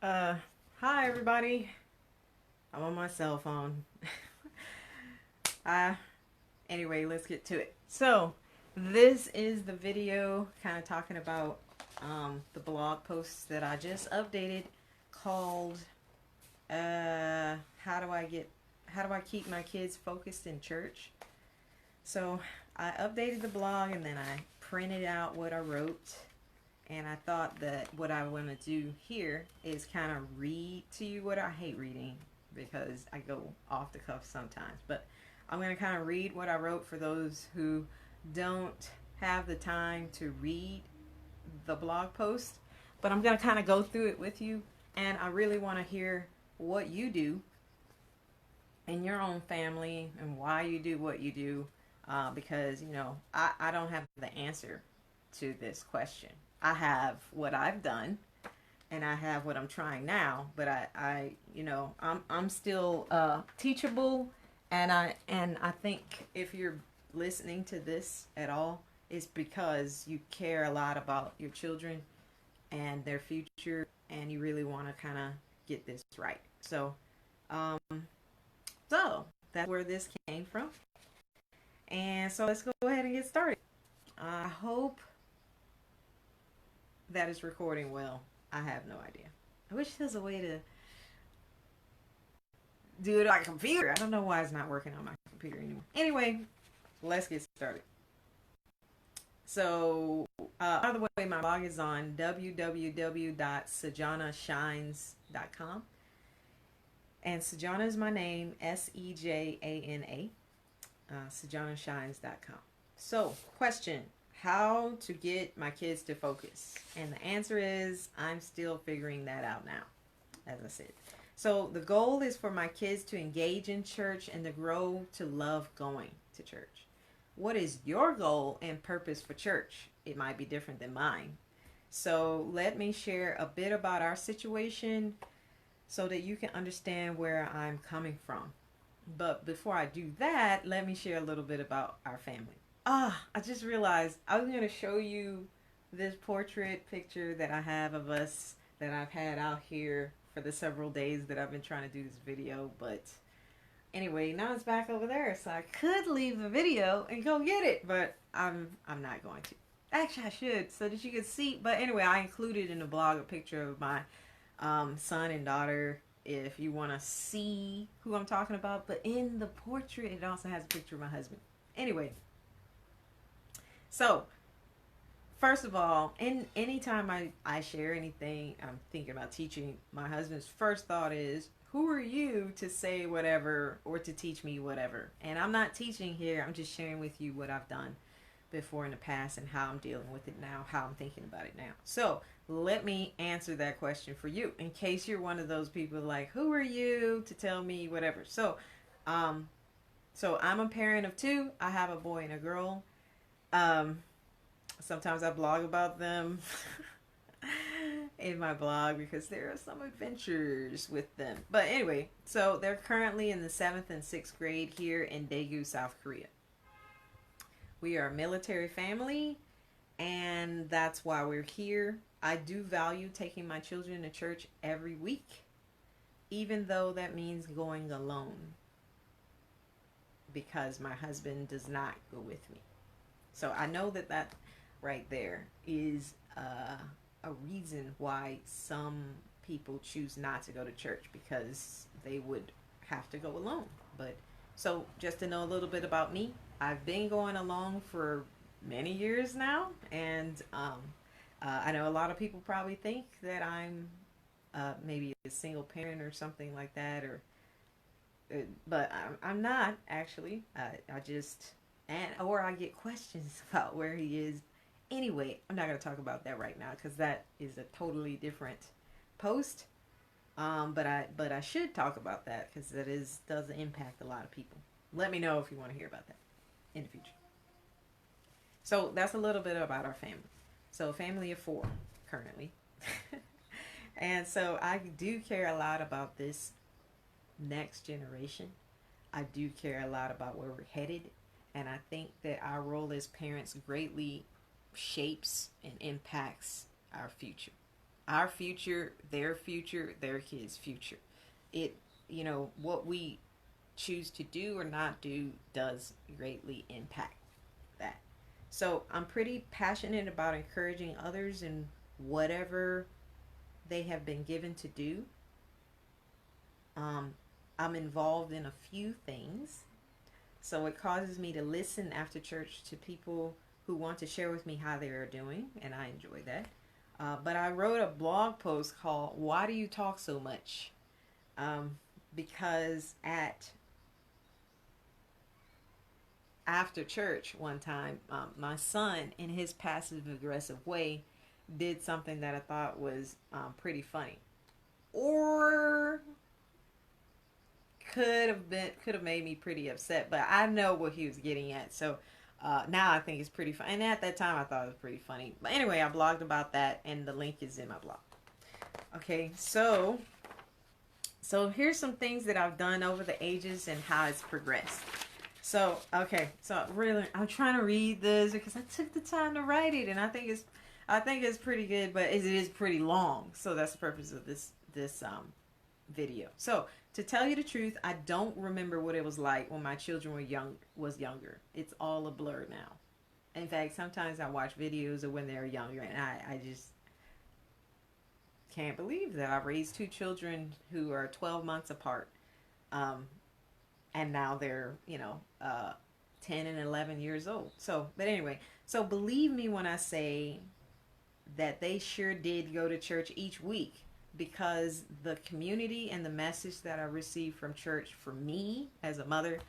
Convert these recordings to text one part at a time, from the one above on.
Uh, Hi everybody. I'm on my cell phone. uh, anyway, let's get to it. So, this is the video kind of talking about the blog posts that I just updated called how do I keep my kids focused in church? So, I updated the blog and then I printed out what I wrote. And I thought that what I want to do here is kind of read to you what I hate reading because I go off the cuff sometimes. But I'm going to kind of read what I wrote for those who don't have the time to read the blog post. But I'm going to kind of go through it with you. And I really want to hear what you do in your own family and why you do what you do. Because, I don't have the answer to this question. I have what I've done and I have what I'm trying now, but I'm still teachable, and I think if you're listening to this at all, it's because you care a lot about your children and their future, and you really want to kind of get this right. Um, so that's where this came from, and so let's go ahead and get started. I hope that is recording well. I have no idea. I wish there's a way to do it on a computer. I don't know why it's not working on my computer anymore. Anyway, let's get started. So, by the way, my blog is on www.sejanashines.com. And Sejana is my name, Sejana, sejanashines.com. So, question: how to get my kids to focus? And the answer is I'm still figuring that out now, as I said. So the goal is for my kids to engage in church and to grow to love going to church. What is your goal and purpose for church? It might be different than mine. So let me share a bit about our situation so that you can understand where I'm coming from. But before I do that, let me share a little bit about our family. I just realized I was going to show you this portrait picture that I have of us that I've had out here for the several days that I've been trying to do this video. But anyway, now it's back over there. So I could leave the video and go get it, but I'm not going to. Actually, I should so that you can see. But anyway, I included in the blog a picture of my son and daughter if you want to see who I'm talking about. But in the portrait, it also has a picture of my husband. Anyway. So, first of all, anytime I share anything, I'm thinking about teaching, my husband's first thought is, who are you to say whatever or to teach me whatever? And I'm not teaching here. I'm just sharing with you what I've done before in the past and how I'm dealing with it now, how I'm thinking about it now. So, let me answer that question for you in case you're one of those people like, who are you to tell me whatever? So I'm a parent of two. I have a boy and a girl. Sometimes I blog about them in my blog because there are some adventures with them. But anyway, so they're currently in the 7th and 6th grade here in Daegu, South Korea. We are a military family, and that's why we're here. I do value taking my children to church every week, even though that means going alone, because my husband does not go with me. So I know that right there is a reason why some people choose not to go to church, because they would have to go alone. But so just to know a little bit about me, I've been going along for many years now, and I know a lot of people probably think that I'm maybe a single parent or something like that, but I'm not actually. I just or I get questions about where he is. Anyway, I'm not going to talk about that right now because that is a totally different post. But I should talk about that because that does impact a lot of people. Let me know if you want to hear about that in the future. So that's a little bit about our family. So family of 4 currently. And so I do care a lot about this next generation. I do care a lot about where we're headed. And I think that our role as parents greatly shapes and impacts our future. our future, their kids' future. It, what we choose to do or not do does greatly impact that. So I'm pretty passionate about encouraging others in whatever they have been given to do. Um, I'm involved in a few things. So it causes me to listen after church to people who want to share with me how they are doing, and I enjoy that. But I wrote a blog post called "Why Do You Talk So Much?" Because after church one time, my son, in his passive aggressive way, did something that I thought was pretty funny, or could have made me pretty upset. But I know what he was getting at, so now I think it's pretty funny. And at that time, I thought it was pretty funny. But anyway, I blogged about that, and the link is in my blog. Okay, so here's some things that I've done over the ages and how it's progressed. So, okay, so really, I'm trying to read this because I took the time to write it, and I think it's pretty good, but it is pretty long. So that's the purpose of this video. So, to tell you the truth, I don't remember what it was like when my children was younger. It's all a blur now. In fact, sometimes I watch videos of when they're younger, and I just can't believe that I raised two children who are 12 months apart. And now they're, 10 and 11 years old. But anyway, so believe me when I say that they sure did go to church each week, because the community and the message that I received from church for me as a mother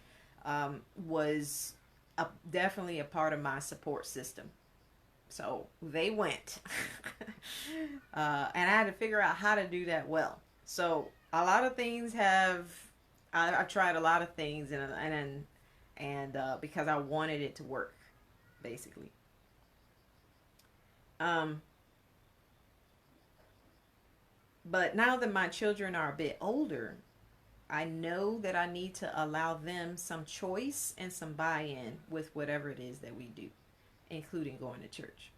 was definitely a part of my support system. So they went. And I had to figure out how to do that well. So a lot of things I've tried a lot of things and because I wanted it to work, basically. But now that my children are a bit older, I know that I need to allow them some choice and some buy-in with whatever it is that we do, including going to church.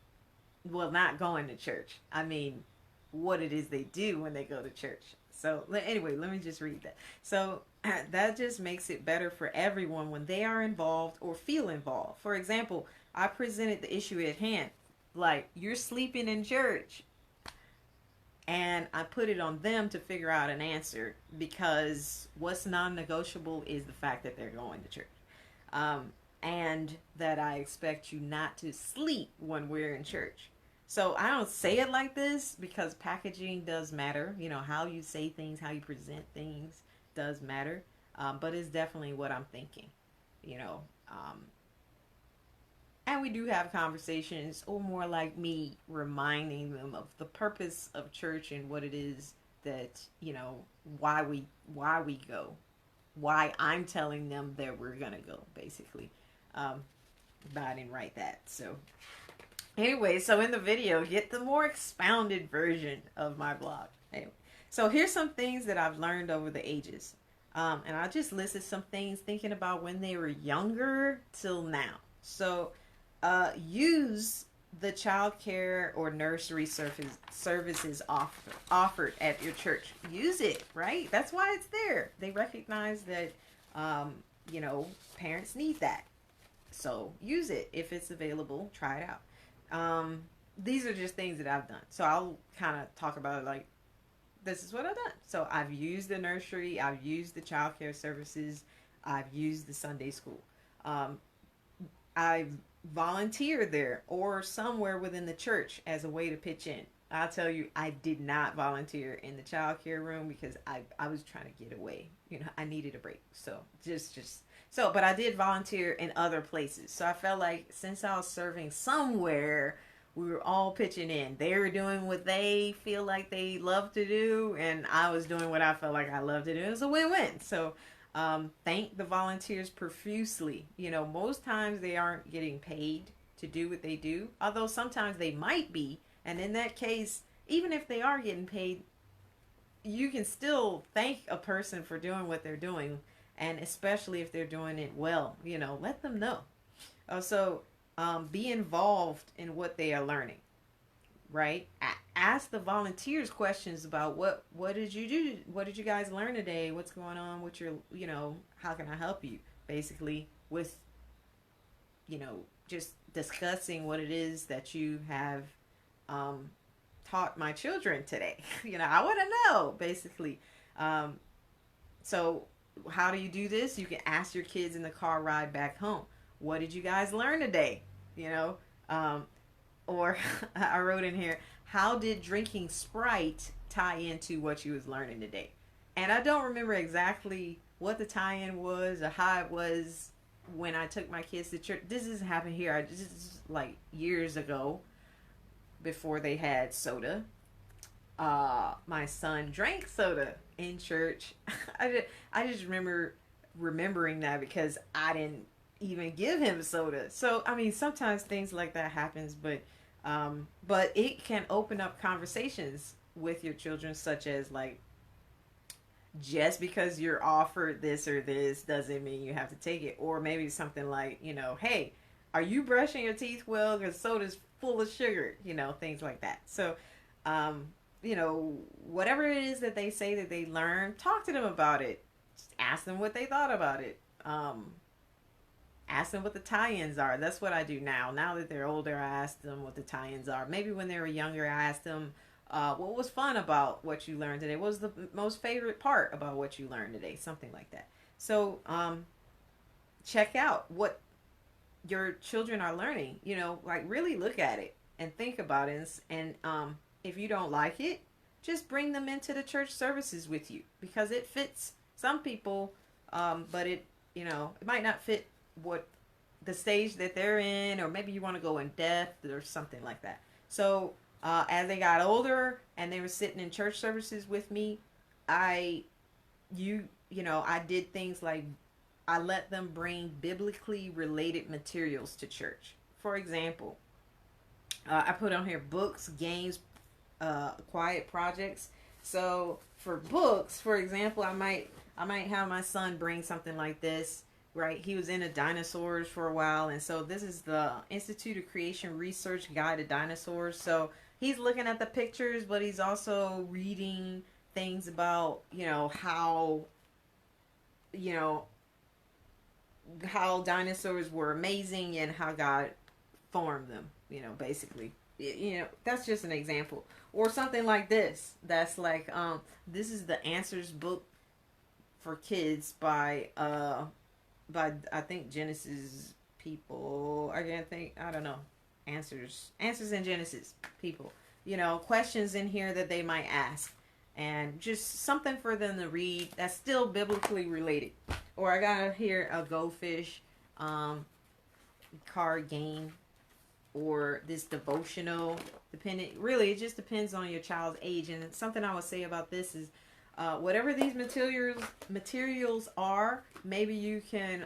Well, not going to church. I mean, what it is they do when they go to church. So anyway, let me just read that. So that just makes it better for everyone when they are involved or feel involved. For example, I presented the issue at hand, like, you're sleeping in church. And I put it on them to figure out an answer, because what's non-negotiable is the fact that they're going to church. And that I expect you not to sleep when we're in church. So I don't say it like this because packaging does matter. How you say things, how you present things does matter. But it's definitely what I'm thinking, and we do have conversations, or more like me reminding them of the purpose of church and what it is that, why we go, why I'm telling them that we're going to go, basically. But I didn't write that. So anyway, so in the video, get the more expounded version of my blog. Anyway, so here's some things that I've learned over the ages. And I just listed some things thinking about when they were younger till now. So use the child care or nursery services offered at your church. Use it, right? That's why it's there. They recognize that, parents need that. So use it if it's available. Try it out. These are just things that I've done. So I'll kind of talk about it like, this is what I've done. So I've used the nursery. I've used the child care services. I've used the Sunday school. I've volunteered there or somewhere within the church as a way to pitch in. I'll tell you, I did not volunteer in the child care room because I was trying to get away. I needed a break. So but I did volunteer in other places. So I felt like since I was serving somewhere, we were all pitching in. They were doing what they feel like they love to do, and I was doing what I felt like I loved to do. It was a win-win. So thank the volunteers profusely. Most times they aren't getting paid to do what they do, although sometimes they might be. And in that case, even if they are getting paid, you can still thank a person for doing what they're doing. And especially if they're doing it well, let them know. So be involved in what they are learning, right? ask the volunteers questions about what did you do, what did you guys learn today, what's going on with your, how can I help you, basically, with, just discussing what it is that you have um, taught my children today. I want to know, basically. So how do you do this? You can ask your kids in the car ride back home, what did you guys learn today? Um, or I wrote in here, how did drinking Sprite tie into what you was learning today? And I don't remember exactly what the tie-in was or how it was when I took my kids to church. This has happened here. This is like years ago, before they had soda. My son drank soda in church. I just remember remembering that because I didn't even give him soda. So I mean, sometimes things like that happens, but it can open up conversations with your children, such as like, just because you're offered this or this doesn't mean you have to take it. Or maybe something like, hey, are you brushing your teeth well? Because soda's full of sugar, things like that. So, whatever it is that they say that they learn, talk to them about it. Just ask them what they thought about it. Ask them what the tie-ins are. That's what I do now. Now that they're older, I ask them what the tie-ins are. Maybe when they were younger, I asked them, what was fun about what you learned today? What was the most favorite part about what you learned today? Something like that. So check out what your children are learning. Like really look at it and think about it. And if you don't like it, just bring them into the church services with you, because it fits some people, but it might not fit what the stage that they're in, or maybe you want to go in depth or something like that. So as they got older and they were sitting in church services with me, I did things like I let them bring biblically related materials to church. For example, I put on here books, games, quiet projects. So for books, for example, I might have my son bring something like this. Right, he was into dinosaurs for a while, and so this is the Institute of Creation Research Guide to Dinosaurs. So he's looking at the pictures, but he's also reading things about how dinosaurs were amazing and how God formed them. Basically, that's just an example. Or something like this. That's like this is the Answers book for kids by I think Genesis people. I don't know. Answers in Genesis people. Questions in here that they might ask, and just something for them to read that's still biblically related. Or I got here a Go Fish card game, or this devotional. Really, it just depends on your child's age. And something I would say about this is, whatever these materials are, maybe you can,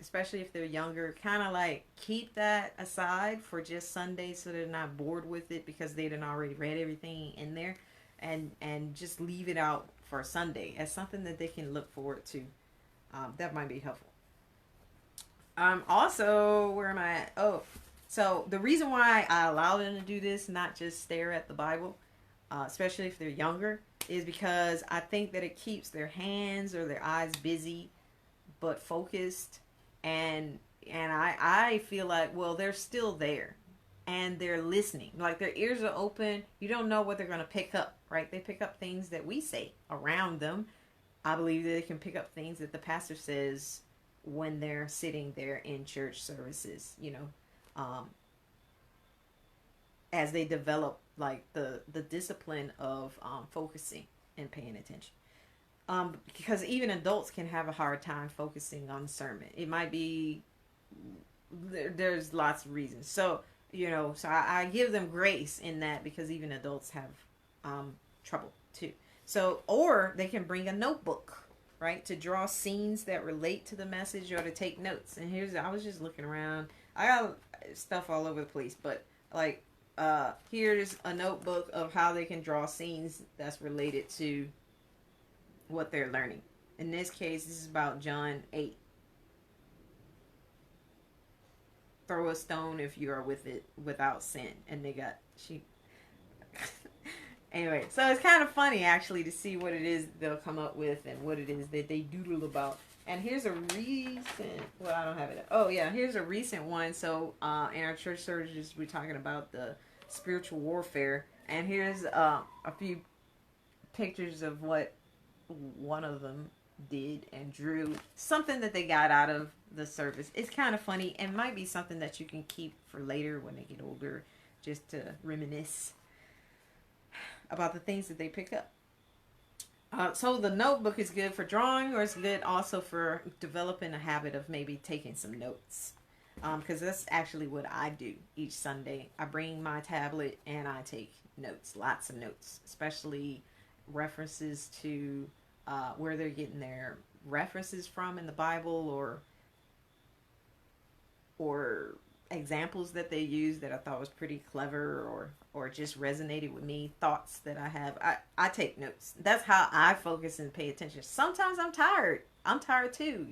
especially if they're younger, kind of like keep that aside for just Sunday, so they're not bored with it because they done already read everything in there, and just leave it out for Sunday as something that they can look forward to. That might be helpful. Also, where am I at? Oh, so the reason why I allow them to do this, not just stare at the Bible, especially if they're younger, is because I think that it keeps their hands or their eyes busy but focused, and I feel like, well, they're still there and they're listening, like their ears are open. You don't know what they're going to pick up, right? They pick up things that we say around them. I believe that they can pick up things that the pastor says when they're sitting there in church services, as they develop like the discipline of focusing and paying attention. Because even adults can have a hard time focusing on the sermon. It might be, there's lots of reasons. So, so I give them grace in that, because even adults have trouble too. So, or they can bring a notebook, right, to draw scenes that relate to the message, or to take notes. And I was just looking around. I got stuff all over the place, but like, here's a notebook of how they can draw scenes that's related to what they're learning. In this case, this is about John 8. Throw a stone if you are without sin. And they got, Anyway, so it's kind of funny actually to see what it is they'll come up with and what it is that they doodle about. And here's a recent, well, I don't have it. Oh, yeah, here's a recent one. So, in our church services, we're talking about the spiritual warfare. And here's a few pictures of what one of them did and drew. Something that they got out of the service. It's kind of funny and might be something that you can keep for later when they get older, just to reminisce about the things that they pick up. So the notebook is good for drawing, or it's good also for developing a habit of maybe taking some notes. Because that's actually what I do each Sunday. I bring my tablet and I take notes, lots of notes, especially references to where they're getting their references from in the Bible, or examples that they use that I thought was pretty clever, or just resonated with me, thoughts that I have. I take notes. That's how I focus and pay attention. Sometimes I'm tired. I'm tired too,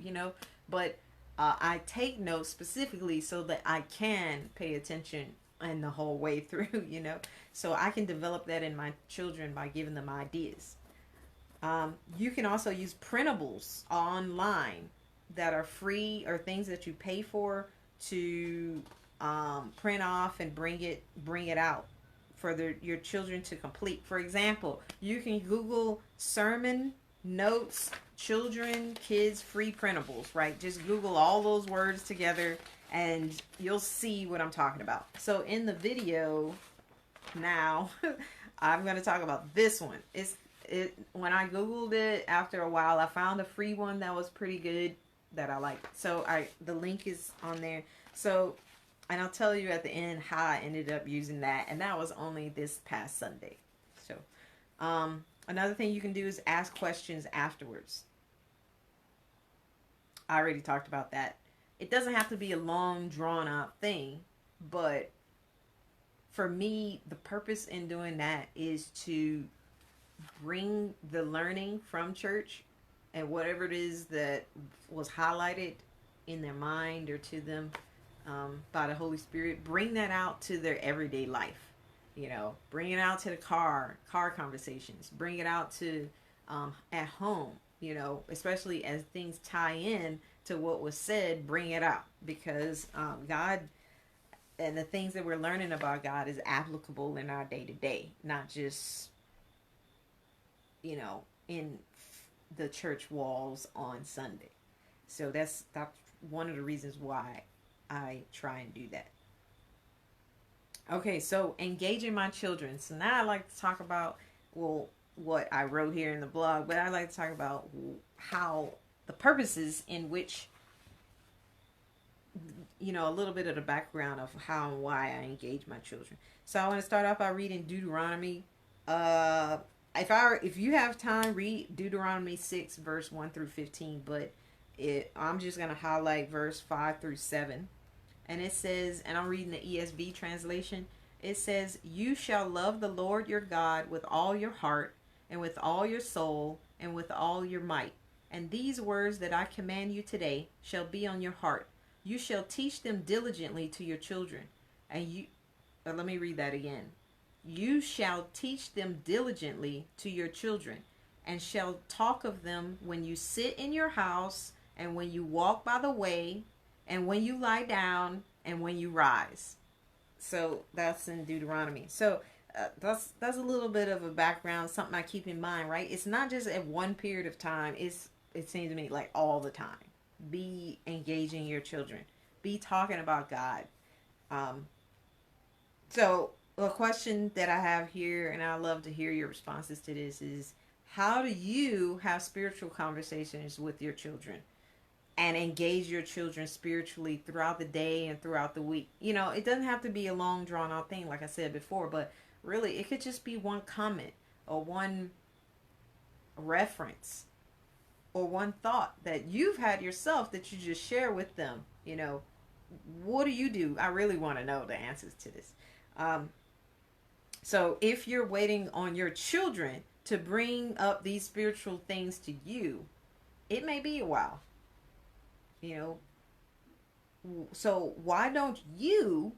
but I take notes specifically so that I can pay attention and the whole way through, so I can develop that in my children by giving them ideas. You can also use printables online that are free, or things that you pay for to print off and bring it out for your children to complete. For example, you can Google sermon notes, children, kids, free printables, right? Just Google all those words together and you'll see what I'm talking about. So in the video now, I'm going to talk about this one. When I Googled it, after a while, I found a free one that was pretty good that I liked. So the link is on there. So, and I'll tell you at the end how I ended up using that. And that was only this past Sunday. So, another thing you can do is ask questions afterwards. I already talked about that. It doesn't have to be a long, drawn out thing. But for me, the purpose in doing that is to bring the learning from church and whatever it is that was highlighted in their mind or to them by the Holy Spirit, bring that out to their everyday life. Bring it out to the car conversations, bring it out to at home, especially as things tie in to what was said, bring it out, because God and the things that we're learning about God is applicable in our day to day, not just in the church walls on Sunday. So that's one of the reasons why I try and do that. Okay, so engaging my children. So now I like to talk about, what I wrote here in the blog, but I like to talk about how the purposes in which, a little bit of the background of how and why I engage my children. So I want to start off by reading Deuteronomy. If you have time, read Deuteronomy 6, verse 1 through 15, but I'm just going to highlight verse 5 through 7. And it says, and I'm reading the ESV translation, it says, "You shall love the Lord your God with all your heart, and with all your soul, and with all your might. And these words that I command you today shall be on your heart. You shall teach them diligently to your children." Let me read that again. "You shall teach them diligently to your children, and shall talk of them when you sit in your house, and when you walk by the way, and when you lie down, and when you rise." So that's in Deuteronomy. So that's a little bit of a background, something I keep in mind, right? It's not just at one period of time. It seems to me like all the time. Be engaging your children. Be talking about God. So a question that I have here, and I love to hear your responses to this, is how do you have spiritual conversations with your children and engage your children spiritually throughout the day and throughout the week? It doesn't have to be a long drawn out thing, like I said before, but really it could just be one comment or one reference or one thought that you've had yourself that you just share with them. What do you do? I really want to know the answers to this. So if you're waiting on your children to bring up these spiritual things to you, it may be a while. So why don't you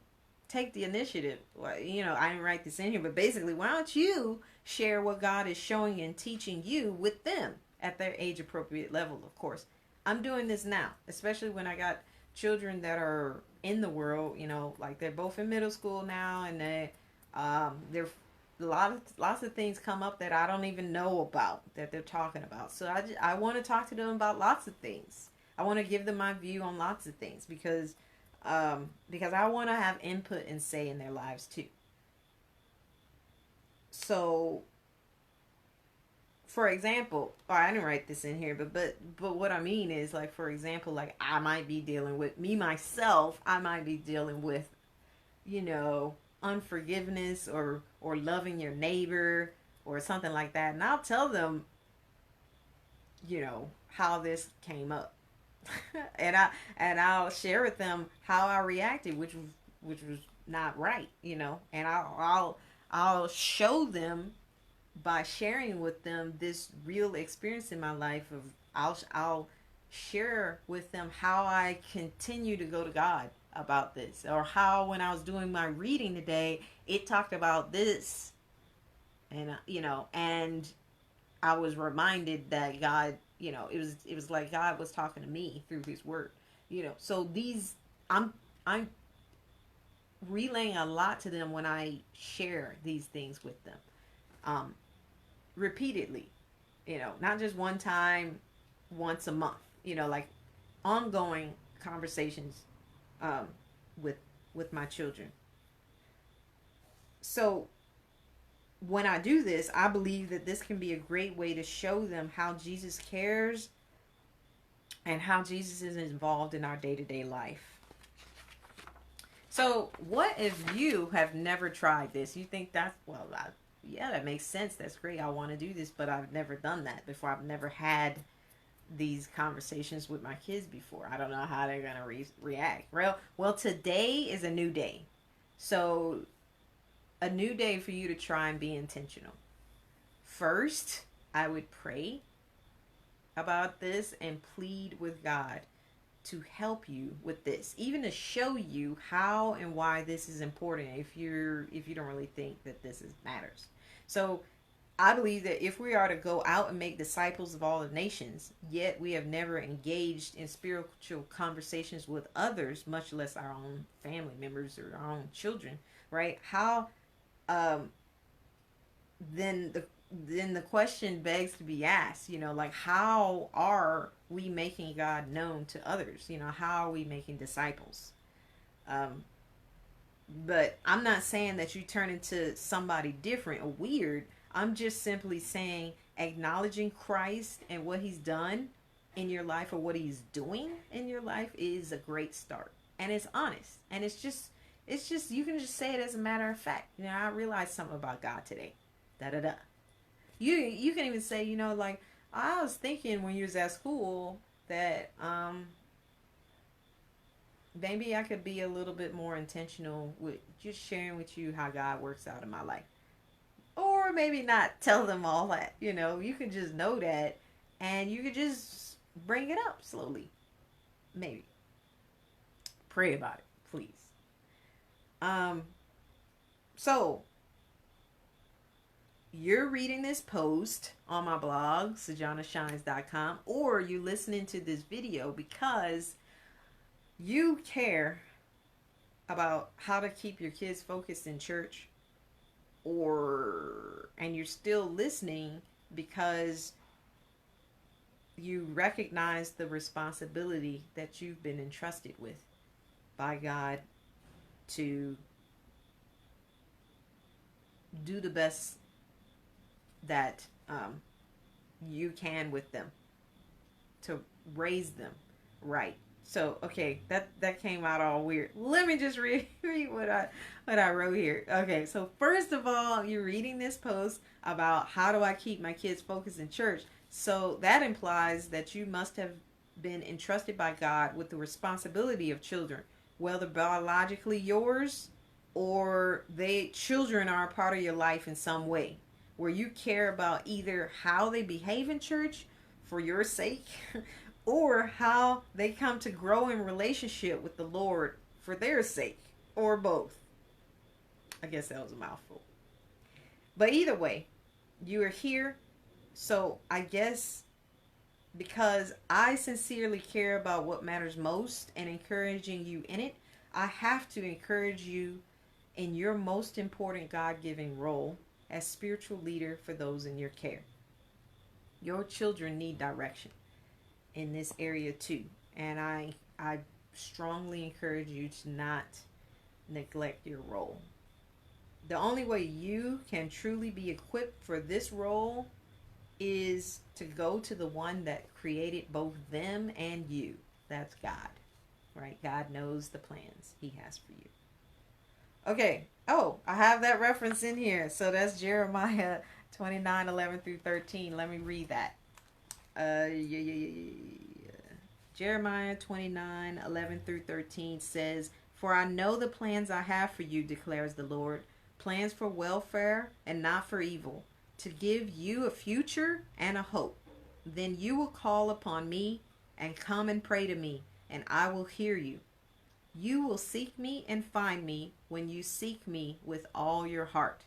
take the initiative. Well, you know, I didn't write this in here, but basically, why don't you share what God is showing and teaching you with them at their age appropriate level, of course. I'm doing this now, especially when I got children that are in the world, you know, like they're both in middle school now, and they're lots of things come up that I don't even know about that they're talking about. So I want to talk to them about lots of things. I want to give them my view on lots of things because I want to have input and say in their lives too. So, for example, I didn't write this in here, but what I mean is, like, for example, like I might be dealing with me myself. I might be dealing with, you know, unforgiveness or loving your neighbor or something like that, and I'll tell them, you know, how this came up, and I'll share with them how I reacted, which was not right, you know, and I'll show them by sharing with them this real experience in my life of I'll share with them how I continue to go to God about this, or how when I was doing my reading today it talked about this, and you know, and I was reminded that God, you know, it was like God was talking to me through his word, you know. So these I'm relaying a lot to them when I share these things with them, repeatedly, you know, not just one time, once a month, you know, like ongoing conversations, um, with my children. So when I do this, I believe that this can be a great way to show them how Jesus cares and how Jesus is involved in our day-to-day life. So what if you have never tried this? You think that's, well, yeah, that makes sense. That's great. I want to do this, but I've never done that before. I've never had these conversations with my kids before. I don't know how they're going to react. Well, today is a new day. So a new day for you to try and be intentional. First, I would pray about this and plead with God to help you with this, even to show you how and why this is important if you don't really think that this matters. So I believe that if we are to go out and make disciples of all the nations, yet we have never engaged in spiritual conversations with others, much less our own family members or our own children, right? How then the question begs to be asked, you know, like, how are we making God known to others? You know, how are we making disciples? But I'm not saying that you turn into somebody different or weird. I'm just simply saying acknowledging Christ and what he's done in your life, or what he's doing in your life, is a great start. And it's honest. And it's just, you can just say it as a matter of fact. You know, I realized something about God today. Da-da-da. You can even say, you know, like, I was thinking when you was at school that maybe I could be a little bit more intentional with just sharing with you how God works out in my life. Or maybe not tell them all that, you know. You can just know that, and you could just bring it up slowly. Maybe. Pray about it, please. So you're reading this post on my blog, sojournashines.com, or you listening to this video because you care about how to keep your kids focused in church, and you're still listening because you recognize the responsibility that you've been entrusted with by God to do the best that you can with them, to raise them right. So, okay, that came out all weird. Let me just read what I wrote here. Okay, so first of all, you're reading this post about how do I keep my kids focused in church. So that implies that you must have been entrusted by God with the responsibility of children, whether biologically yours or children are a part of your life in some way, where you care about either how they behave in church for your sake or how they come to grow in relationship with the Lord for their sake, or both. I guess that was a mouthful. But either way, you are here. So I guess because I sincerely care about what matters most and encouraging you in it, I have to encourage you in your most important God given role as spiritual leader for those in your care. Your children need direction in this area too. And I strongly encourage you to not neglect your role. The only way you can truly be equipped for this role is to go to the one that created both them and you. That's God, right? God knows the plans he has for you. Okay. Oh, I have that reference in here. So that's Jeremiah 29:11 through 13. Let me read that. Jeremiah 29:11 through 13 says, "For I know the plans I have for you, declares the Lord, plans for welfare and not for evil, to give you a future and a hope. Then you will call upon me and come and pray to me, and I will hear you. You will seek me and find me when you seek me with all your heart."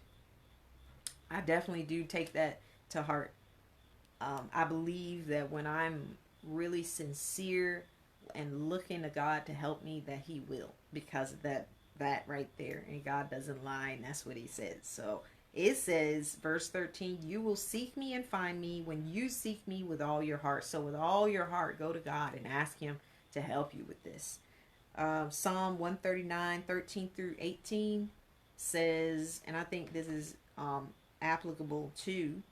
I definitely do take that to heart. I believe that when I'm really sincere and looking to God to help me, that he will, because of that right there. And God doesn't lie, and that's what he says. So it says, verse 13, "You will seek me and find me when you seek me with all your heart." So with all your heart, go to God and ask him to help you with this. Psalm 139:13 through 18 says, and I think this is applicable too.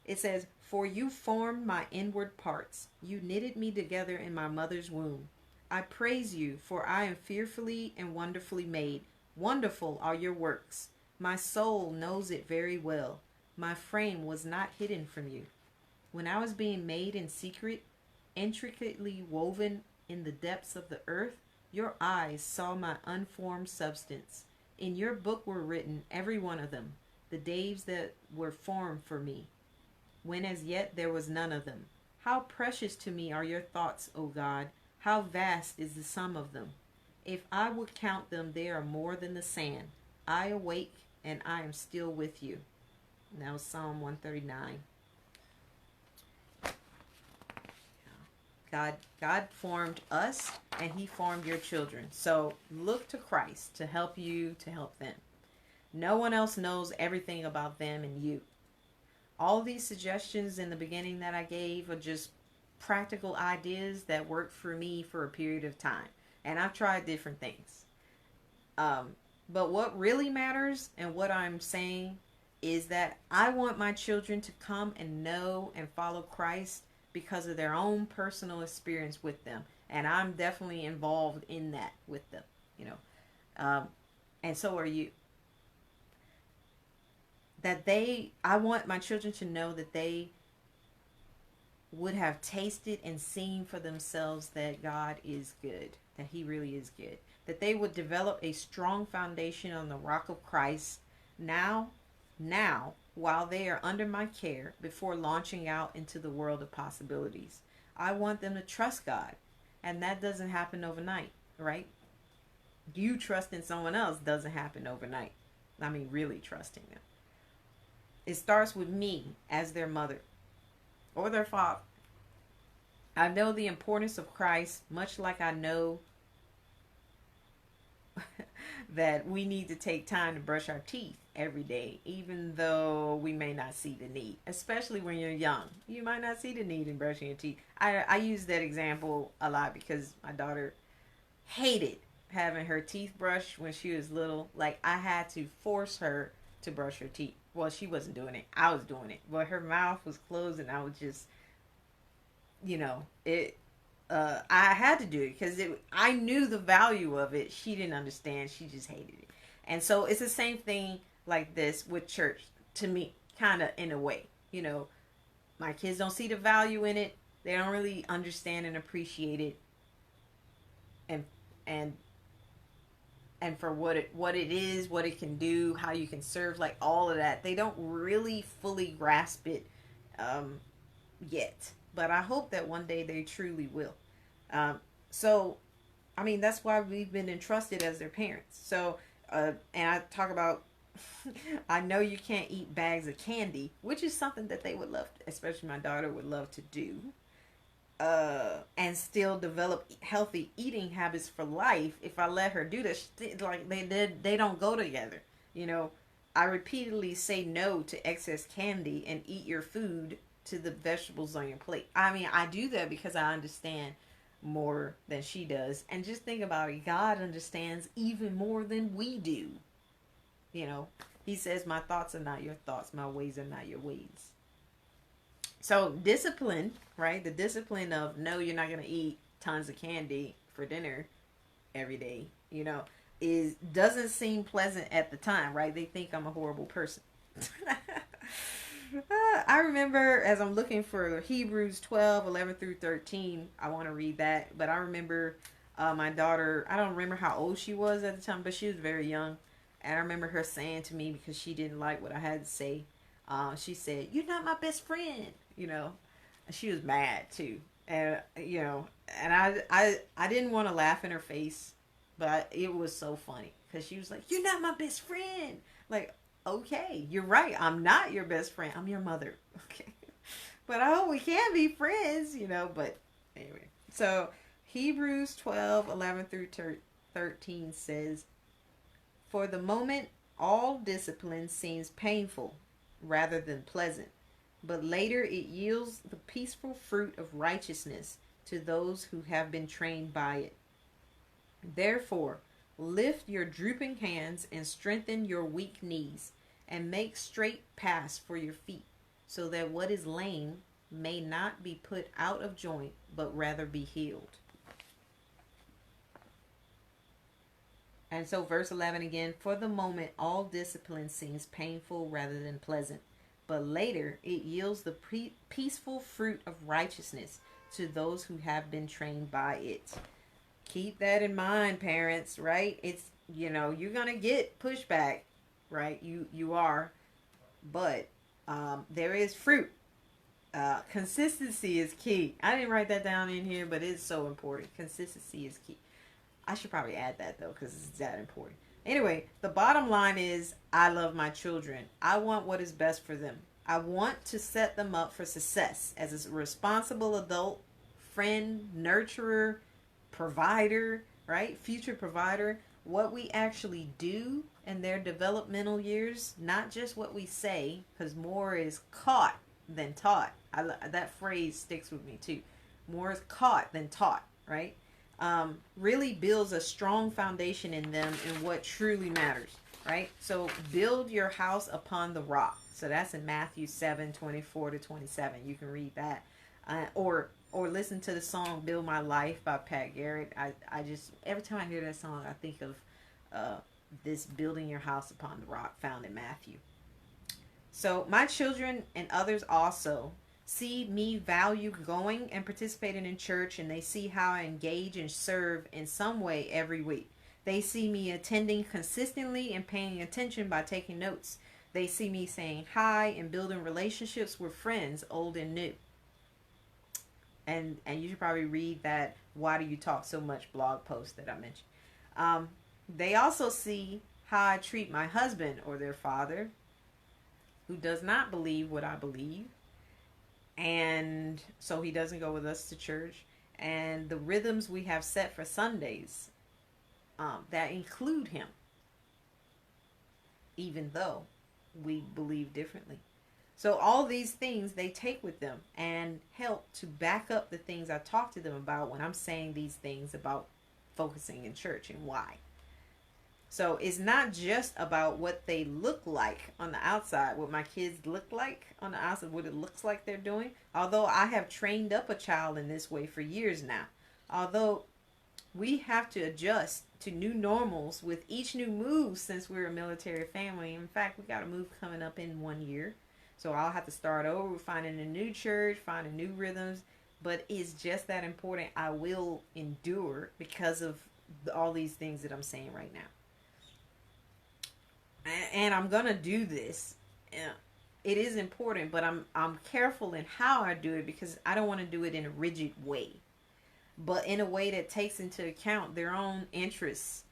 It says, "For you formed my inward parts. You knitted me together in my mother's womb. I praise you, for I am fearfully and wonderfully made. Wonderful are your works. My soul knows it very well. My frame was not hidden from you. When I was being made in secret, intricately woven in the depths of the earth, your eyes saw my unformed substance. In your book were written, every one of them, the days that were formed for me, when as yet there was none of them. How precious to me are your thoughts, O God! How vast is the sum of them! If I would count them, they are more than the sand. I awake, and I am still with you." Now Psalm 139. God formed us, and he formed your children. So look to Christ to help you, to help them. No one else knows everything about them and you. All these suggestions in the beginning that I gave are just practical ideas that worked for me for a period of time. And I've tried different things. But what really matters and what I'm saying is that I want my children to come and know and follow Christ because of their own personal experience with them. And I'm definitely involved in that with them, you know. And so are you. I want my children to know that they would have tasted and seen for themselves that God is good, that he really is good. That they would develop a strong foundation on the rock of Christ now, while they are under my care, before launching out into the world of possibilities. I want them to trust God, and that doesn't happen overnight, right? You trusting someone else doesn't happen overnight. I mean, really trusting them. It starts with me as their mother or their father. I know the importance of Christ, much like I know that we need to take time to brush our teeth every day, even though we may not see the need, especially when you're young. You might not see the need in brushing your teeth. I use that example a lot because my daughter hated having her teeth brushed when she was little. Like, I had to force her to brush her teeth. Well, she wasn't doing it. I was doing it. But her mouth was closed, and I was just, I had to do it because I knew the value of it. She didn't understand. She just hated it. And so it's the same thing like this with church, to me, kind of in a way. My kids don't see the value in it. They don't really understand and appreciate it. And for what it is, what it can do, how you can serve, like all of that. They don't really fully grasp it yet. But I hope that one day they truly will. So, I mean, that's why we've been entrusted as their parents. So, and I talk about I know you can't eat bags of candy, which is something that they would love, especially my daughter would love to do, and still develop healthy eating habits for life. If I let her do this, like they don't go together. You know, I repeatedly say no to excess candy and eat your food to the vegetables on your plate. I mean, I do that because I understand more than she does. And just think about it, God understands even more than we do. You know, he says, my thoughts are not your thoughts, my ways are not your ways. So discipline, right? The discipline of no, you're not going to eat tons of candy for dinner every day, you know, is doesn't seem pleasant at the time, right? They think I'm a horrible person. I remember as I'm looking for Hebrews 12, 11 through 13, I want to read that. But I remember my daughter, I don't remember how old she was at the time, but she was very young. And I remember her saying to me, because she didn't like what I had to say, she said, "You're not my best friend," you know. And she was mad too. And, you know, and I didn't want to laugh in her face, but it was so funny. Because she was like, "You're not my best friend." Like, okay, you're right. I'm not your best friend. I'm your mother. Okay. But I hope we can be friends, you know. But anyway. So Hebrews 12, 11 through 13 says, "For the moment, all discipline seems painful rather than pleasant, but later it yields the peaceful fruit of righteousness to those who have been trained by it. Therefore, lift your drooping hands and strengthen your weak knees, and make straight paths for your feet, so that what is lame may not be put out of joint, but rather be healed." And so verse 11 again, "For the moment, all discipline seems painful rather than pleasant, but later it yields the peaceful fruit of righteousness to those who have been trained by it." Keep that in mind, parents, right? It's, you know, you're going to get pushback, right? You are, but there is fruit. Consistency is key. I didn't write that down in here, but it's so important. Consistency is key. I should probably add that though, because it's that important. Anyway, the bottom line is I love my children. I want what is best for them. I want to set them up for success as a responsible adult, friend, nurturer, provider, right? Future provider. What we actually do in their developmental years, not just what we say, because more is caught than taught. That phrase sticks with me too. More is caught than taught, right? Really builds a strong foundation in them in what truly matters, right? So build your house upon the rock. So that's in Matthew 7:24-27. You can read that, or listen to the song "Build My Life" by Pat Garrett. I just, every time I hear that song, I think of this building your house upon the rock found in Matthew. So my children and others also see me value going and participating in church, and they see how I engage and serve in some way every week. They see me attending consistently and paying attention by taking notes. They see me saying hi and building relationships with friends, old and new. And you should probably read that "Why Do You Talk So Much" blog post that I mentioned. They also see how I treat my husband or their father, who does not believe what I believe, and so he doesn't go with us to church, and the rhythms we have set for Sundays that include him, even though we believe differently. So all these things they take with them and help to back up the things I talk to them about when I'm saying these things about focusing in church and why. So it's not just about what they look like on the outside, what my kids look like on the outside, what it looks like they're doing. Although I have trained up a child in this way for years now. Although we have to adjust to new normals with each new move since we're a military family. In fact, we got a move coming up in 1 year. So I'll have to start over, finding a new church, finding new rhythms. But it's just that important. I will endure because of all these things that I'm saying right now. And I'm gonna do this. It is important, but I'm careful in how I do it, because I don't want to do it in a rigid way, but in a way that takes into account their own interests,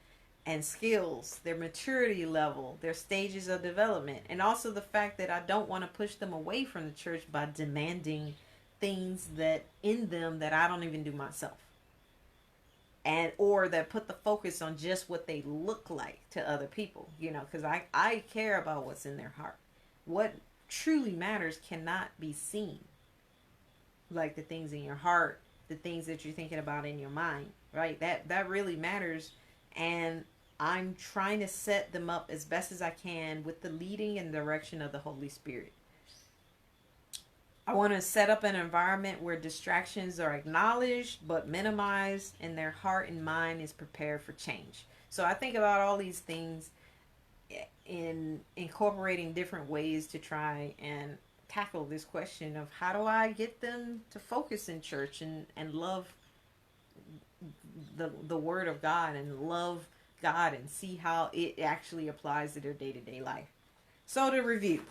and skills, their maturity level, their stages of development, and also the fact that I don't want to push them away from the church by demanding things that in them that I don't even do myself. And or that put the focus on just what they look like to other people, because I care about what's in their heart. What truly matters cannot be seen, like the things in your heart, the things that you're thinking about in your mind, right? That really matters. And I'm trying to set them up as best as I can with the leading and direction of the Holy Spirit. I want to set up an environment where distractions are acknowledged but minimized, and their heart and mind is prepared for change. So I think about all these things in incorporating different ways to try and tackle this question of how do I get them to focus in church and love the Word of God and love God and see how it actually applies to their day-to-day life. So to review,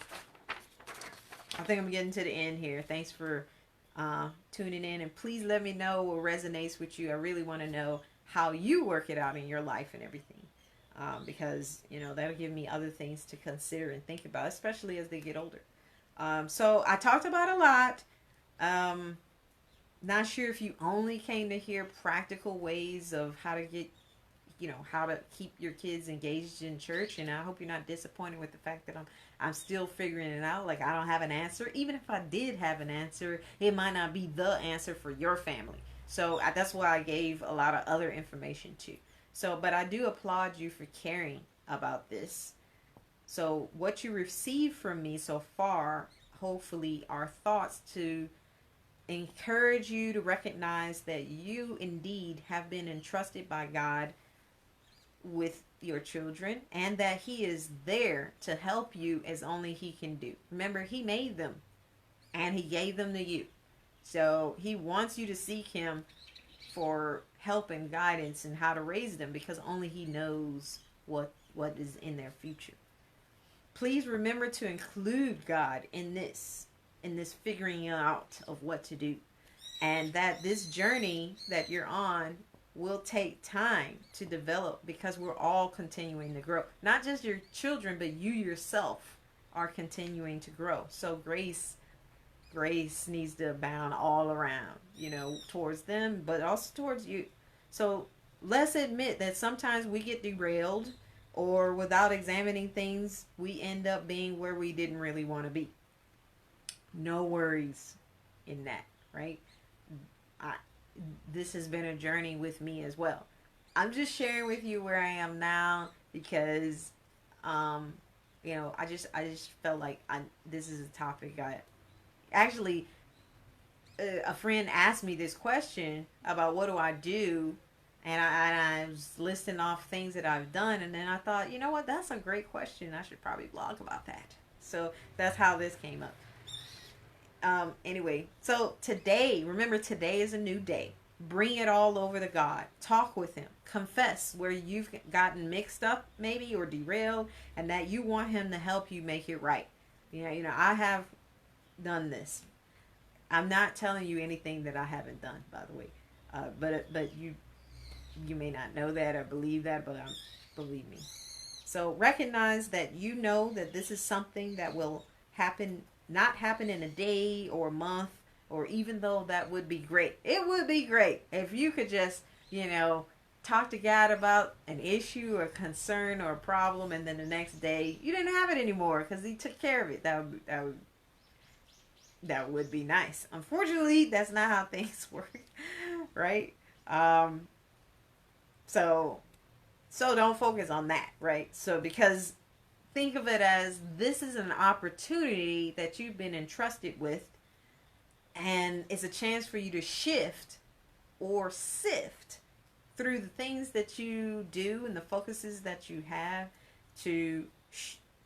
I think I'm getting to the end here. Thanks for tuning in, and please let me know what resonates with you. I really want to know how you work it out in your life and everything, because that'll give me other things to consider and think about, especially as they get older. So I talked about a lot. Not sure if you only came to hear practical ways of how to get, how to keep your kids engaged in church. And I hope you're not disappointed with the fact that I'm still figuring it out. Like, I don't have an answer. Even if I did have an answer, it might not be the answer for your family. So that's why I gave a lot of other information too. So, but I do applaud you for caring about this. So what you received from me so far, hopefully, are thoughts to encourage you to recognize that you indeed have been entrusted by God with your children, and that He is there to help you as only He can do. Remember, He made them and He gave them to you. So He wants you to seek Him for help and guidance and how to raise them, because only He knows what is in their future. Please remember to include God in this figuring out of what to do, and that this journey that you're on will take time to develop, because we're all continuing to grow. Not just your children, but you yourself are continuing to grow. So grace needs to abound all around, towards them, but also towards you. So let's admit that sometimes we get derailed, or without examining things, we end up being where we didn't really want to be. No worries in that, right? This has been a journey with me as well. I'm just sharing with you where I am now because, I just felt like this is a topic. A friend asked me this question about what do I do, and I was listing off things that I've done, and then I thought, you know what, that's a great question. I should probably blog about that. So that's how this came up. Anyway, so remember today is a new day. Bring it all over to God. Talk with Him. Confess where you've gotten mixed up maybe or derailed, and that you want Him to help you make it right. I have done this. I'm not telling you anything that I haven't done, by the way. But you may not know that or believe that, but believe me. So recognize that that this is something that will not happen in a day or a month, or even though that would be great. It would be great if you could just, talk to God about an issue or concern or a problem, and then the next day you didn't have it anymore because He took care of it. That would be nice. Unfortunately, that's not how things work, right? So don't focus on that, right? So because think of it as this is an opportunity that you've been entrusted with, and it's a chance for you to shift or sift through the things that you do and the focuses that you have to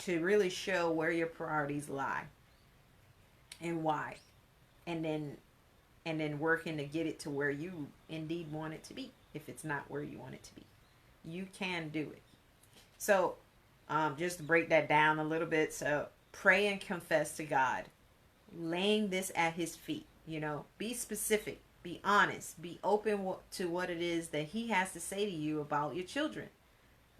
really show where your priorities lie and why, and then working to get it to where you indeed want it to be. If it's not where you want it to be, you can do it. So just to break that down a little bit, so pray and confess to God, laying this at His feet. Be specific, be honest, be open to what it is that He has to say to you about your children.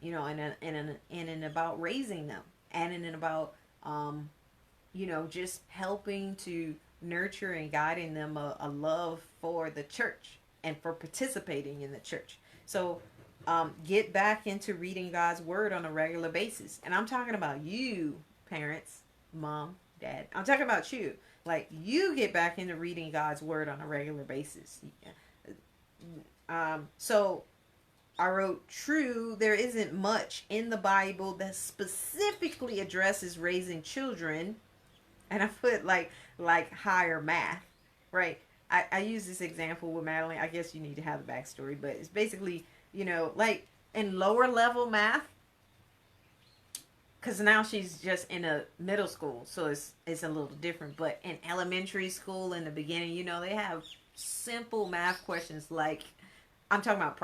you know, and about raising them, and in about you know, just helping to nurture and guiding them a love for the church and for participating in the church. So get back into reading God's word on a regular basis. And I'm talking about you, parents, mom, dad. I'm talking about you. Like, you get back into reading God's word on a regular basis. So I wrote, true, there isn't much in the Bible that specifically addresses raising children. And I put like higher math, right? I use this example with Madeline. I guess you need to have the backstory, but it's basically, you know, like in lower level math, because now she's just in a middle school, so it's a little different. But in elementary school, in the beginning, you know, they have simple math questions like, I'm talking about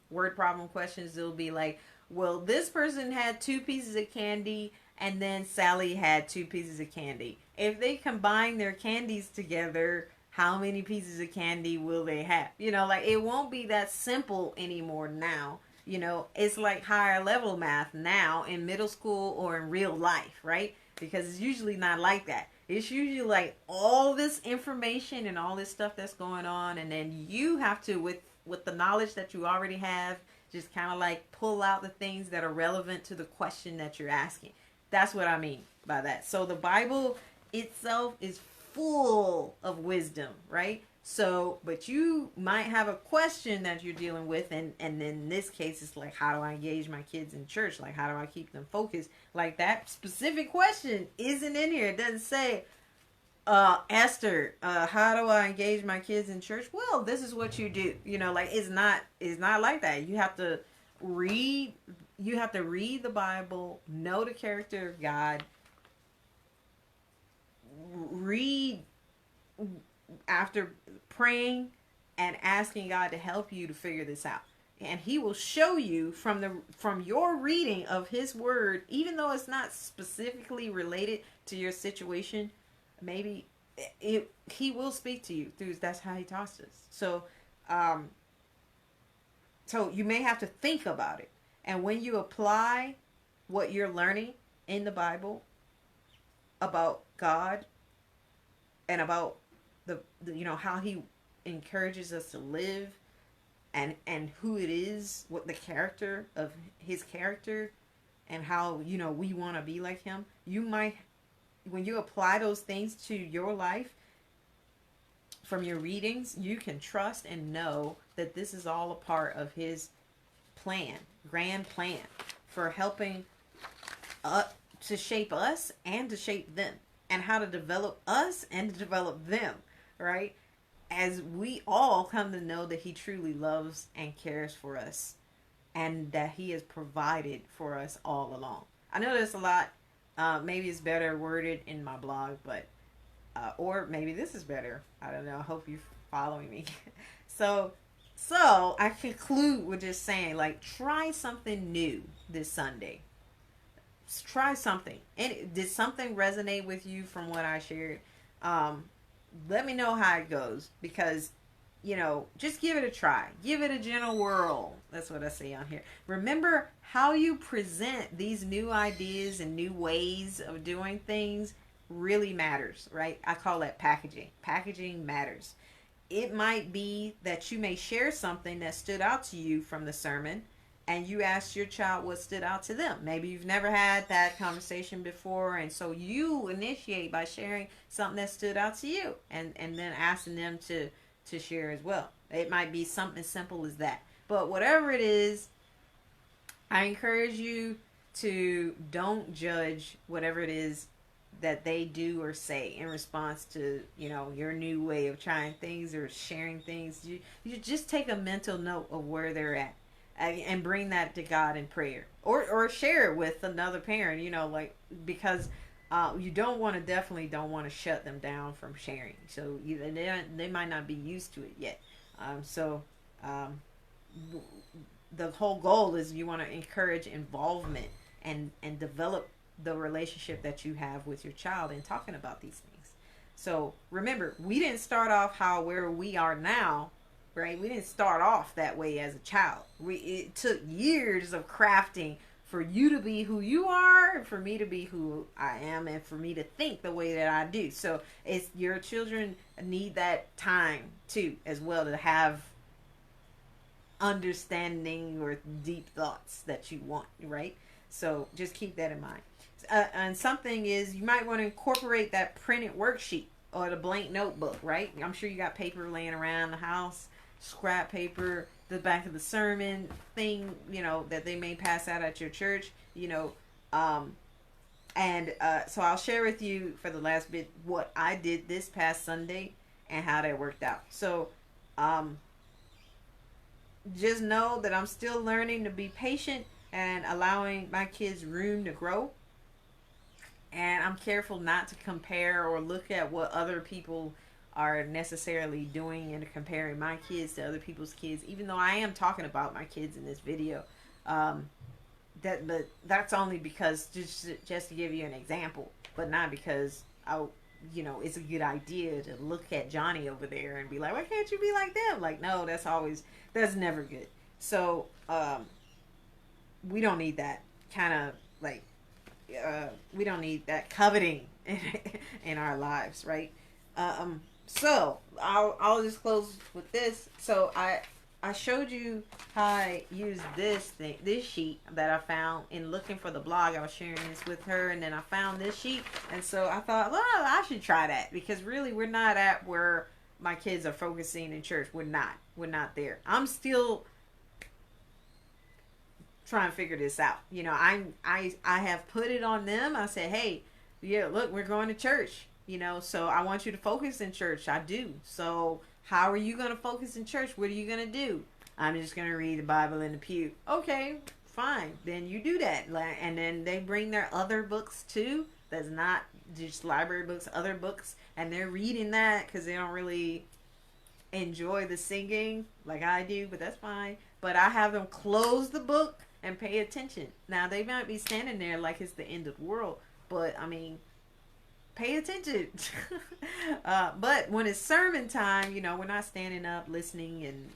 word problem questions. It'll be like, well, this person had 2 pieces of candy, and then Sally had 2 pieces of candy. If they combine their candies together, how many pieces of candy will they have? You know, like, it won't be that simple anymore now. You know, it's like higher level math now in middle school or in real life, right? Because it's usually not like that. It's usually like all this information and all this stuff that's going on, and then you have to, with the knowledge that you already have, just kind of like pull out the things that are relevant to the question that you're asking. That's what I mean by that. So the Bible itself is full of wisdom, right? So, but you might have a question that you're dealing with, and in this case, it's like, how do I engage my kids in church? Like, how do I keep them focused? Like, that specific question isn't in here. It doesn't say, Esther, how do I engage my kids in church? Well, this is what you do. You know, like, it's not like that. You have to read the Bible, know the character of God, read after praying and asking God to help you to figure this out. And he will show you from your reading of his word, even though it's not specifically related to your situation, maybe he will speak to you through, that's how he talks to us. So so you may have to think about it. And when you apply what you're learning in the Bible about God and about the you know, how he encourages us to live, and who it is, what the character of his character, and how, you know, we want to be like him, you might, when you apply those things to your life from your readings, you can trust and know that this is all a part of his grand plan for helping to shape us and to shape them, and how to develop us and to develop them, right? As we all come to know that he truly loves and cares for us, and that he has provided for us all along. I know there's a lot, maybe it's better worded in my blog, but or maybe this is better. I don't know. I hope you're following me. So I conclude with just saying, like, try something new this Sunday. Try something. And did something resonate with you from what I shared? Let me know how it goes, because, you know, just give it a try. Give it a gentle whirl. That's what I say on here. Remember, how you present these new ideas and new ways of doing things really matters, right? I call that packaging. Packaging matters. It might be that you may share something that stood out to you from the sermon, and you asked your child what stood out to them. Maybe you've never had that conversation before, and so you initiate by sharing something that stood out to you, and then asking them to share as well. It might be something as simple as that. But whatever it is, I encourage you to don't judge whatever it is that they do or say in response to, you know, your new way of trying things or sharing things. You just take a mental note of where they're at, and bring that to God in prayer, or share it with another parent, you know, like, because you definitely don't want to shut them down from sharing. So they might not be used to it yet. The whole goal is you want to encourage involvement and develop the relationship that you have with your child in talking about these things. So remember, we didn't start off where we are now right? We didn't start off that way as a child. It took years of crafting for you to be who you are, and for me to be who I am, and for me to think the way that I do. So it's your children need that time too, as well, to have understanding or deep thoughts that you want, right? So just keep that in mind. And something is, you might want to incorporate that printed worksheet or the blank notebook, right? I'm sure you got paper laying around the house, scrap paper, the back of the sermon thing, that they may pass out at your church, so I'll share with you for the last bit what I did this past Sunday and how that worked out. So just know that I'm still learning to be patient and allowing my kids room to grow. And I'm careful not to compare or look at what other people are necessarily doing and comparing my kids to other people's kids, even though I am talking about my kids in this video. But that's only because just to give you an example, but not because it's a good idea to look at Johnny over there and be like, why can't you be like them? Like, no, that's never good. So we don't need that kind of we don't need that coveting in our lives, right? So I'll just close with this. So I showed you how I used this sheet that I found in looking for the blog. I was sharing this with her, and then I found this sheet, and so I thought, well, I should try that, because really we're not at where my kids are focusing in church. We're not there. I'm still trying to figure this out. I have put it on them. I said, hey, yeah, look, we're going to church. So I want you to focus in church. I do. So how are you going to focus in church? What are you going to do? I'm just going to read the Bible in the pew. Okay, fine. Then you do that. And then they bring their other books too. That's not just library books, other books. And they're reading that because they don't really enjoy the singing like I do, but that's fine. But I have them close the book and pay attention. Now, they might be standing there like it's the end of the world, but I mean, pay attention. But when it's sermon time, we're not standing up listening and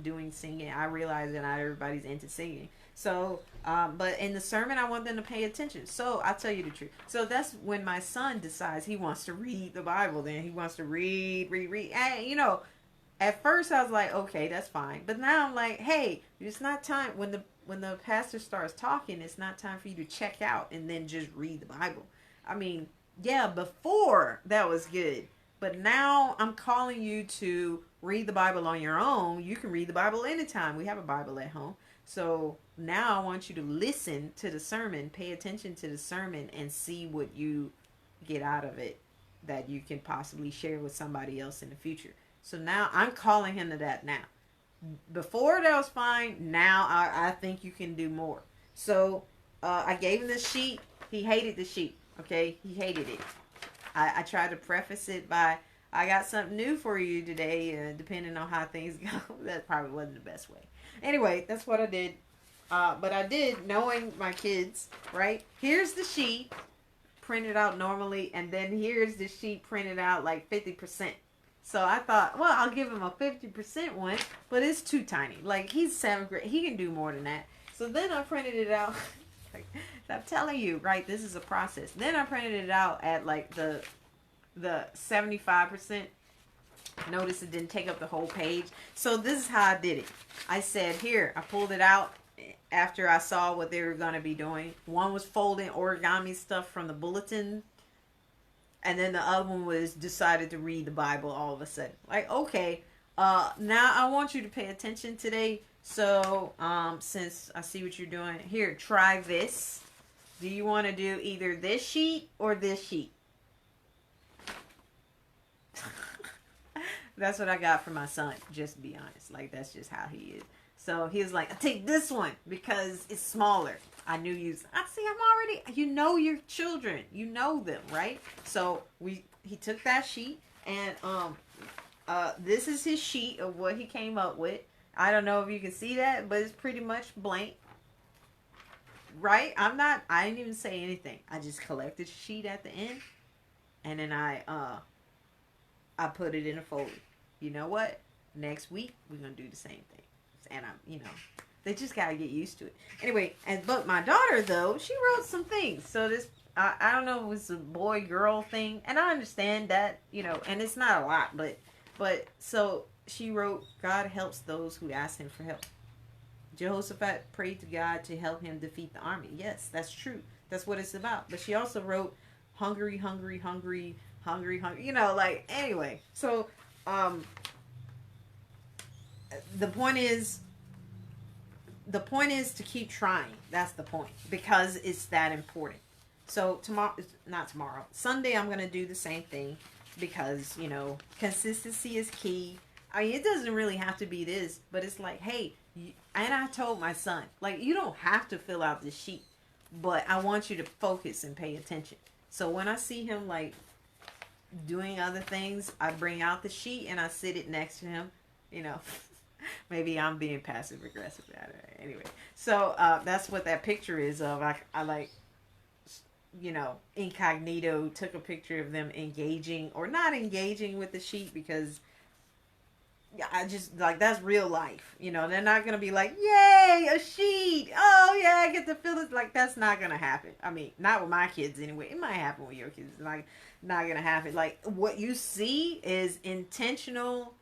doing singing. I realize that not everybody's into singing, so but in the sermon I want them to pay attention. So I'll tell you the truth. So that's when my son decides he wants to read the Bible. Then he wants to read, and at first I was like, okay, that's fine, but now I'm like, hey, it's not time. When the pastor starts talking, it's not time for you to check out and then just read the Bible. I mean, yeah, before that was good, but now I'm calling you to read the Bible on your own. You can read the Bible anytime. We have a Bible at home. So now I want you to listen to the sermon, pay attention to the sermon, and see what you get out of it that you can possibly share with somebody else in the future. So now I'm calling him to that now. Before that was fine. Now I think you can do more. So I gave him the sheet. He hated the sheet. Okay, he hated it. I tried to preface it by, I got something new for you today, depending on how things go. That probably wasn't the best way. Anyway, that's what I did. But I did, knowing my kids, right? Here's the sheet printed out normally, and then here's the sheet printed out like 50%. So I thought, well, I'll give him a 50% one, but it's too tiny. Like, he's 7th grade. He can do more than that. So then I printed it out. I'm telling you, right, this is a process. Then I printed it out at like the 75%. Notice it didn't take up the whole page. So this is how I did it. I said, here, I pulled it out after I saw what they were going to be doing. One was folding origami stuff from the bulletin. And then the other one was decided to read the Bible all of a sudden. Like, okay, now I want you to pay attention today. So, since I see what you're doing, here, try this. Do you want to do either this sheet or this sheet? That's what I got from my son, just to be honest. Like, that's just how he is. So he was like, I take this one because it's smaller. I knew I'm already, your children, them, right? So he took that sheet, and this is his sheet of what he came up with. I don't know if you can see that, but it's pretty much blank, right? I didn't even say anything. I just collected the sheet at the end, and then I put it in a folder. You know what? next week we're gonna do the same thing. And they just gotta get used to it. Anyway, but my daughter though, she wrote some things. So this, I don't know if it was a boy girl thing, and I understand that, and it's not a lot, but so she wrote, God helps those who ask him for help. Jehoshaphat prayed to God to help him defeat the army. Yes, that's true. That's what it's about. But she also wrote, hungry, hungry, hungry, hungry, hungry. Anyway. So, the point is to keep trying. That's the point, because it's that important. So Sunday I'm going to do the same thing, because, consistency is key. I mean, it doesn't really have to be this, but it's like, hey, and I told my son, you don't have to fill out this sheet, but I want you to focus and pay attention. So when I see him doing other things, I bring out the sheet and I sit it next to him. Maybe I'm being passive aggressive at it. Anyway, so that's what that picture is of. I incognito took a picture of them engaging or not engaging with the sheet, because I just that's real life. They're not going to be like, yay, a sheet. Oh yeah, I get to feel it. That's not going to happen. I mean, not with my kids anyway. It might happen with your kids. It's not going to happen. What you see is intentional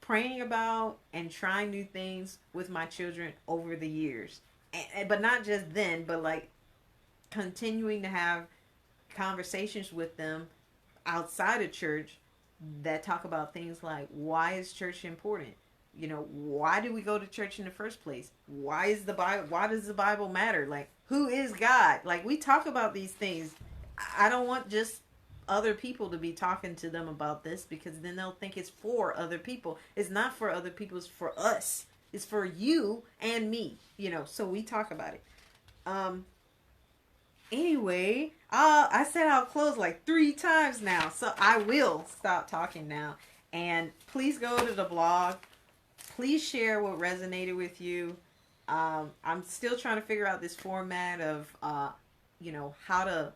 praying about and trying new things with my children over the years. But not just then, but continuing to have conversations with them outside of church that talk about things like, why is church important? Why do we go to church in the first place? Why does the Bible matter? Who is God? We talk about these things. I don't want just other people to be talking to them about this, because then they'll think it's for other people. It's not for other people. It's for us. It's for you and me, so we talk about it. Anyway, I said I'll close 3 times now, so I will stop talking now. And please go to the blog. Please share what resonated with you. I'm still trying to figure out this format of, how to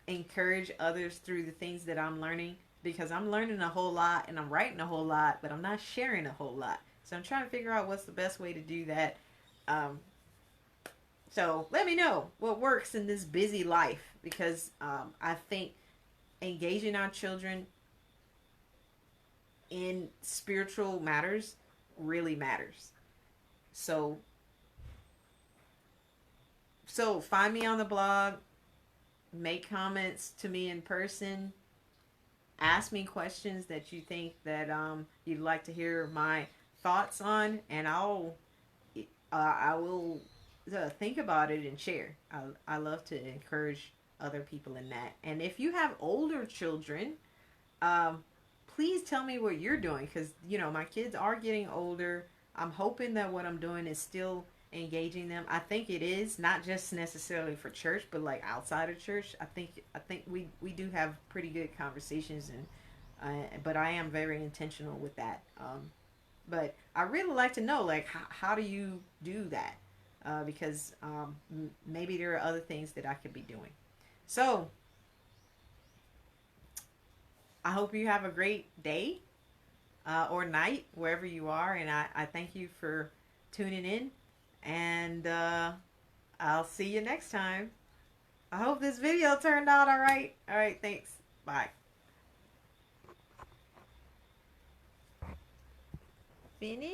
encourage others through the things that I'm learning, because I'm learning a whole lot and I'm writing a whole lot, but I'm not sharing a whole lot. So I'm trying to figure out what's the best way to do that. So let me know what works in this busy life, because I think engaging our children in spiritual matters really matters. So find me on the blog, make comments to me in person, ask me questions that you think that you'd like to hear my thoughts on, and I will think about it and share. I love to encourage other people in that. And if you have older children, please tell me what you're doing, because my kids are getting older. I'm hoping that what I'm doing is still engaging them. I think it is, not just necessarily for church, but outside of church. I think we do have pretty good conversations, and but I am very intentional with that. But I really like to know how do you do that? Because maybe there are other things that I could be doing. So I hope you have a great day or night wherever you are, and I thank you for tuning in, and I'll see you next time. I hope this video turned out all right. All right, thanks. Bye. Finish.